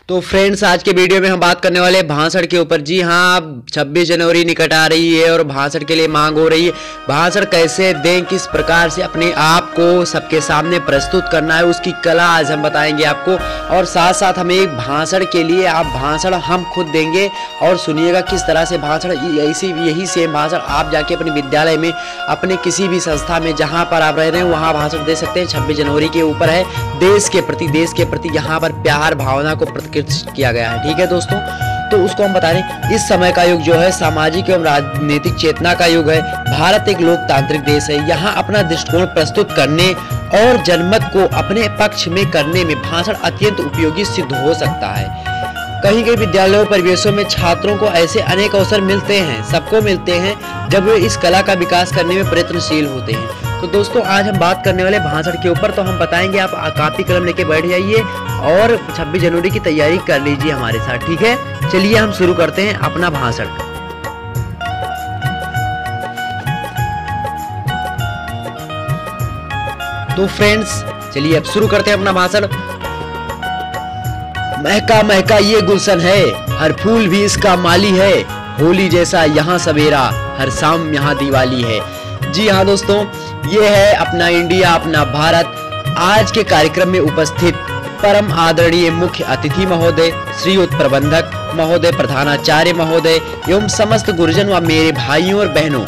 तो फ्रेंड्स, आज के वीडियो में हम बात करने वाले हैं भाषण के ऊपर। जी हाँ, 26 जनवरी निकट आ रही है और भाषण के लिए मांग हो रही है। भाषण कैसे दें, किस प्रकार से अपने आप को सबके सामने प्रस्तुत करना है, उसकी कला आज हम बताएंगे आपको। और साथ साथ हमें एक भाषण के लिए भाषण हम खुद देंगे और सुनिएगा किस तरह से भाषण, यही सेम भाषण आप जाके अपने विद्यालय में, अपने किसी भी संस्था में जहाँ पर आप रह रहे हैं वहाँ भाषण दे सकते हैं। 26 जनवरी के ऊपर है, देश के प्रति यहाँ पर प्यार भावना को किया गया है। ठीक है दोस्तों, तो उसको हम बता रहे हैं। इस समय का युग जो है सामाजिक एवं राजनीतिक चेतना का युग है। भारत एक लोकतांत्रिक देश है। यहाँ अपना दृष्टिकोण प्रस्तुत करने और जनमत को अपने पक्ष में करने में भाषण अत्यंत उपयोगी सिद्ध हो सकता है। कहीं कहीं विद्यालयों परिवेशों में छात्रों को ऐसे अनेक अवसर मिलते हैं, सबको मिलते हैं, जब वे इस कला का विकास करने में प्रयत्नशील होते हैं। तो दोस्तों, आज हम बात करने वाले भाषण के ऊपर, तो हम बताएंगे, आप कापी कलम लेके बैठ जाइए और 26 जनवरी की तैयारी कर लीजिए हमारे साथ। ठीक है, चलिए हम शुरू करते हैं अपना भाषण। तो फ्रेंड्स, चलिए अब शुरू करते हैं अपना भाषण। महका महका ये गुलशन है, हर फूल भी इसका माली है, होली जैसा यहाँ सवेरा, हर शाम यहाँ दिवाली है। जी हाँ दोस्तों, ये है अपना इंडिया, अपना भारत। आज के कार्यक्रम में उपस्थित परम आदरणीय मुख्य अतिथि महोदय, श्रीयुत प्रबंधक महोदय, प्रधानाचार्य महोदय एवं समस्त गुरुजन व मेरे भाइयों और बहनों,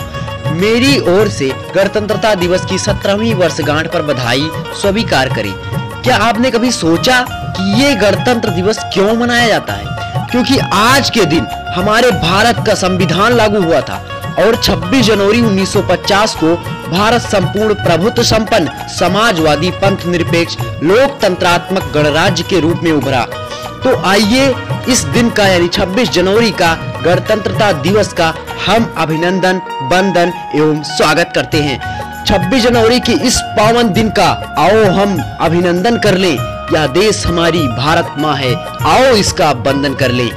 मेरी ओर से गणतंत्रता दिवस की 17वीं वर्षगांठ पर बधाई स्वीकार करें। क्या आपने कभी सोचा कि ये गणतंत्र दिवस क्यों मनाया जाता है? क्योंकि आज के दिन हमारे भारत का संविधान लागू हुआ था और 26 जनवरी 1950 को भारत संपूर्ण प्रभुत्व संपन्न समाजवादी पंथ निरपेक्ष लोकतंत्रात्मक गणराज्य के रूप में उभरा। तो आइए इस दिन का यानी 26 जनवरी का गणतंत्रता दिवस का हम अभिनंदन, वंदन एवं स्वागत करते हैं। 26 जनवरी के इस पावन दिन का आओ हम अभिनंदन कर लें। यह देश हमारी भारत माँ है, आओ इसका वंदन कर लें।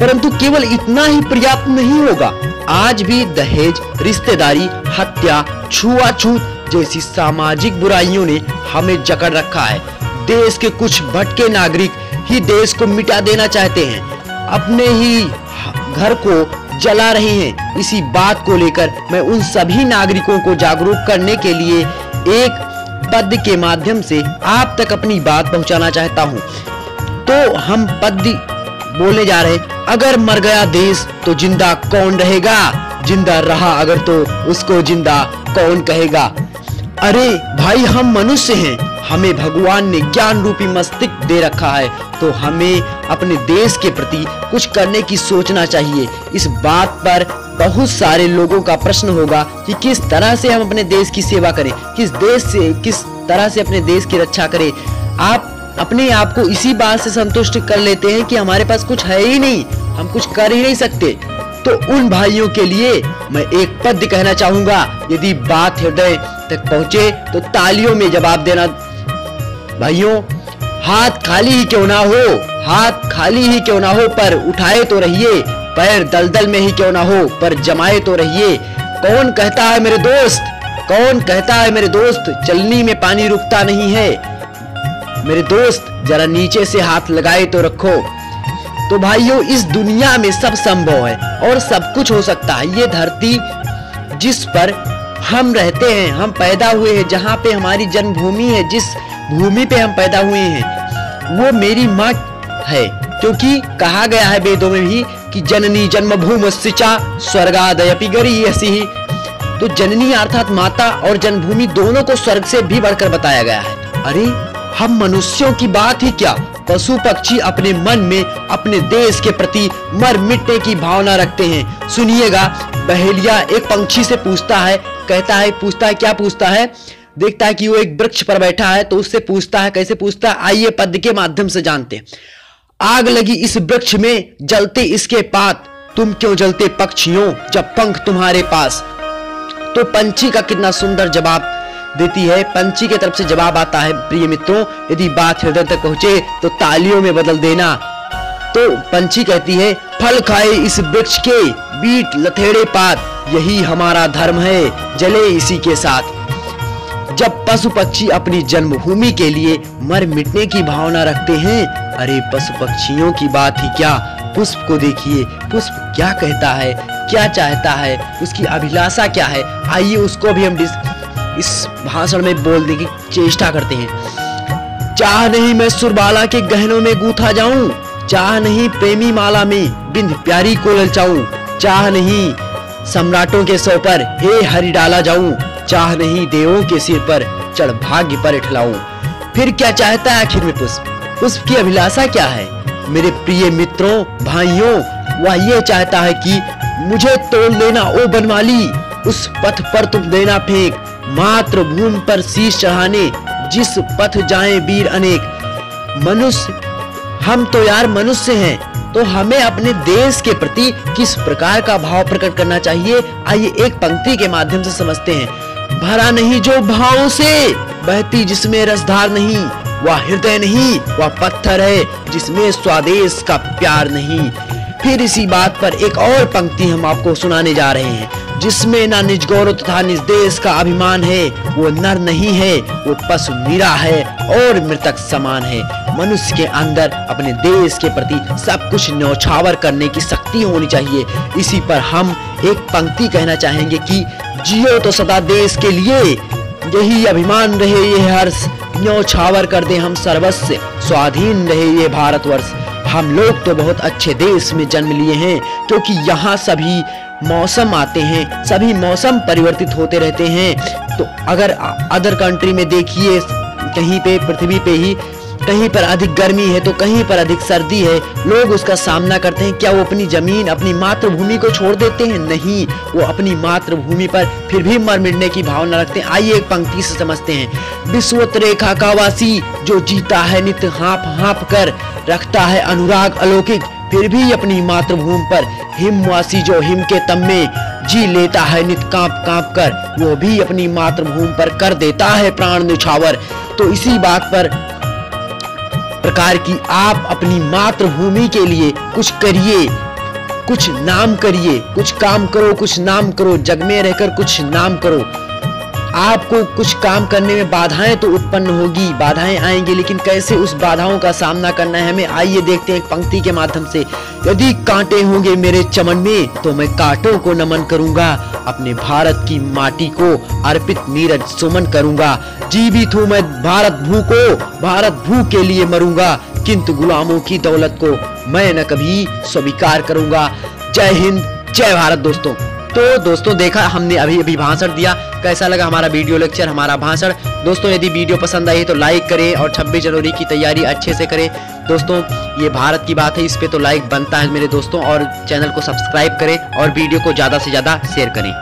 परंतु केवल इतना ही पर्याप्त नहीं होगा। आज भी दहेज, रिश्तेदारी, हत्या, छुआछूत जैसी सामाजिक बुराइयों ने हमें जकड़ रखा है। देश के कुछ भटके नागरिक ही देश को मिटा देना चाहते हैं, अपने ही घर को जला रहे हैं। इसी बात को लेकर मैं उन सभी नागरिकों को जागरूक करने के लिए एक पद्य के माध्यम से आप तक अपनी बात पहुंचाना चाहता हूं। तो हम पद्य बोलने जा रहे हैं। अगर मर गया देश तो जिंदा कौन रहेगा, जिंदा रहा अगर तो उसको जिंदा कौन कहेगा। अरे भाई, हम मनुष्य हैं, हमें भगवान ने ज्ञान रूपी मस्तिष्क दे रखा है, तो हमें अपने देश के प्रति कुछ करने की सोचना चाहिए। इस बात पर बहुत सारे लोगों का प्रश्न होगा कि किस तरह से हम अपने देश की सेवा करें, किस तरह से अपने देश की रक्षा करें। आप अपने आप को इसी बात से संतुष्ट कर लेते हैं कि हमारे पास कुछ है ही नहीं, हम कुछ कर ही नहीं सकते। तो उन भाइयों के लिए मैं एक पद्य कहना चाहूंगा। यदि बात हृदय तक पहुंचे तो तालियों में जवाब देना। भाइयों, हाथ खाली ही क्यों ना हो, हाथ खाली ही क्यों ना हो, पर उठाए तो रहिए। पैर दलदल में ही क्यों ना हो, पर जमाए तो रहिए। कौन कहता है मेरे दोस्त, कौन कहता है मेरे दोस्त, चलनी में पानी रुकता नहीं है। मेरे दोस्त, जरा नीचे से हाथ लगाए तो रखो। तो भाइयों, इस दुनिया में सब संभव है और सब कुछ हो सकता है। ये धरती जिस पर हम रहते हैं, हम पैदा हुए हैं, जहाँ पे हमारी जन्मभूमि है, जिस भूमि पे हम पैदा हुए हैं, वो मेरी माँ है। क्योंकि कहा गया है वेदों में भी कि जननी जन्मभूमि चा स्वर्गादयपि गरीयसी। तो जननी अर्थात माता और जन्मभूमि दोनों को स्वर्ग से भी बढ़कर बताया गया है। अरे, हम मनुष्यों की बात ही क्या, पशु पक्षी अपने मन में अपने देश के प्रति मर मिटने की भावना रखते हैं। सुनिएगा, बहेलिया एक पंछी से पूछता है, क्या पूछता है? देखता है कि वो एक वृक्ष पर बैठा है, तो उससे पूछता है, कैसे पूछता है, आइए पद्य के माध्यम से जानते हैं। आग लगी इस वृक्ष में, जलते इसके पात, तुम क्यों जलते पक्षियों जब पंख तुम्हारे पास। तो पंछी का कितना सुंदर जवाब देती है। पंछी की तरफ से जवाब आता है, प्रिय मित्रों, यदि बात हृदय तक पहुंचे तो तालियों में बदल देना। तो पंछी कहती है, फल खाए इस वृक्ष के, बीट लथेड़े पात, यही हमारा धर्म है, जले इसी के साथ। जब पशु पक्षी अपनी जन्मभूमि के लिए मर मिटने की भावना रखते हैं, अरे पशु पक्षियों की बात ही क्या, पुष्प को देखिए, पुष्प क्या कहता है, क्या चाहता है, उसकी अभिलाषा क्या है। आइए उसको भी हम इस भाषण में बोलने की चेष्टा करते हैं। चाह नहीं मैं सुरबाला के गहनों में गूंथा जाऊं, चाह नहीं प्रेमी माला में बिंद प्यारी को ललचाऊं, चाह नहीं सम्राटों के सौ पर हे हरि डाला जाऊं, चाह नहीं देवों के सिर पर चढ़ भाग्य पर ठहराऊं। फिर क्या चाहता है आखिर में पुष्प? पुष्प की अभिलाषा क्या है? मेरे प्रिय मित्रों, भाइयों, वह ये चाहता है कि मुझे तोड़ लेना ओ बनमाली, उस पथ पर तुम देना फेंक, मातृभूमि पर शीश चढ़ाने जिस पथ जाएं वीर अनेक। मनुष्य, हम तो यार मनुष्य हैं, तो हमें अपने देश के प्रति किस प्रकार का भाव प्रकट करना चाहिए, आइए एक पंक्ति के माध्यम से समझते हैं। भरा नहीं जो भावों से, बहती जिसमें रसधार नहीं, वह हृदय नहीं वह पत्थर है जिसमें स्वदेश का प्यार नहीं। फिर इसी बात पर एक और पंक्ति हम आपको सुनाने जा रहे हैं। जिसमें ना निज गौरव तथा निज देश का अभिमान है, वो नर नहीं है, वो पशु मीरा है और मृतक समान है। मनुष्य के अंदर अपने देश के प्रति सब कुछ न्यौछावर करने की शक्ति होनी चाहिए। इसी पर हम एक पंक्ति कहना चाहेंगे कि जियो तो सदा देश के लिए, यही अभिमान रहे ये हर्ष, न्यौछावर कर दे हम सर्वस्व, स्वाधीन रहे ये भारतवर्ष। हम लोग तो बहुत अच्छे देश में जन्म लिए हैं, क्योंकि यहाँ सभी मौसम आते हैं, सभी मौसम परिवर्तित होते रहते हैं। तो अगर अदर कंट्री में देखिए, कहीं पे पृथ्वी पे ही कहीं पर अधिक गर्मी है तो कहीं पर अधिक सर्दी है, लोग उसका सामना करते हैं। क्या वो अपनी जमीन, अपनी मातृभूमि को छोड़ देते हैं? नहीं, वो अपनी मातृभूमि पर फिर भी मर मिटने की भावना रखते हैं। आइए एक पंक्ति से समझते हैं। विश्वत रेखा का वासी, जो जीता है नित्य हाँप हाँप कर, रखता है अनुराग अलौकिक, फिर भी अपनी मातृभूमि पर हिमवासी, जो हिम के तम में जी लेता है नित कांप कांप कर, वो भी अपनी मातृभूमि पर कर देता है प्राण न्यौछावर। तो इसी बात पर प्रकार की आप अपनी मातृभूमि के लिए कुछ करिए, कुछ नाम करिए, कुछ काम करो, कुछ नाम करो, जग में रहकर कुछ नाम करो। आपको कुछ काम करने में बाधाएं तो उत्पन्न होगी, बाधाएं आएंगी, लेकिन कैसे उस बाधाओं का सामना करना है हमें, आइए देखते हैं एक पंक्ति के माध्यम से। यदि कांटे होंगे मेरे चमन में, तो मैं कांटों को नमन करूंगा, अपने भारत की माटी को अर्पित नीरज सुमन करूंगा। जीवित हूं मैं भारत भू को, भारत भू के लिए मरूंगा, किंतु गुलामों की दौलत को मैं न कभी स्वीकार करूंगा। जय हिंद, जय भारत। दोस्तों देखा हमने अभी भाषण दिया, कैसा लगा हमारा वीडियो लेक्चर, हमारा भाषण। दोस्तों यदि वीडियो पसंद आई तो लाइक करें और 26 जनवरी की तैयारी अच्छे से करें। दोस्तों ये भारत की बात है, इस पे तो लाइक बनता है मेरे दोस्तों, और चैनल को सब्सक्राइब करें और वीडियो को ज़्यादा से ज़्यादा शेयर करें।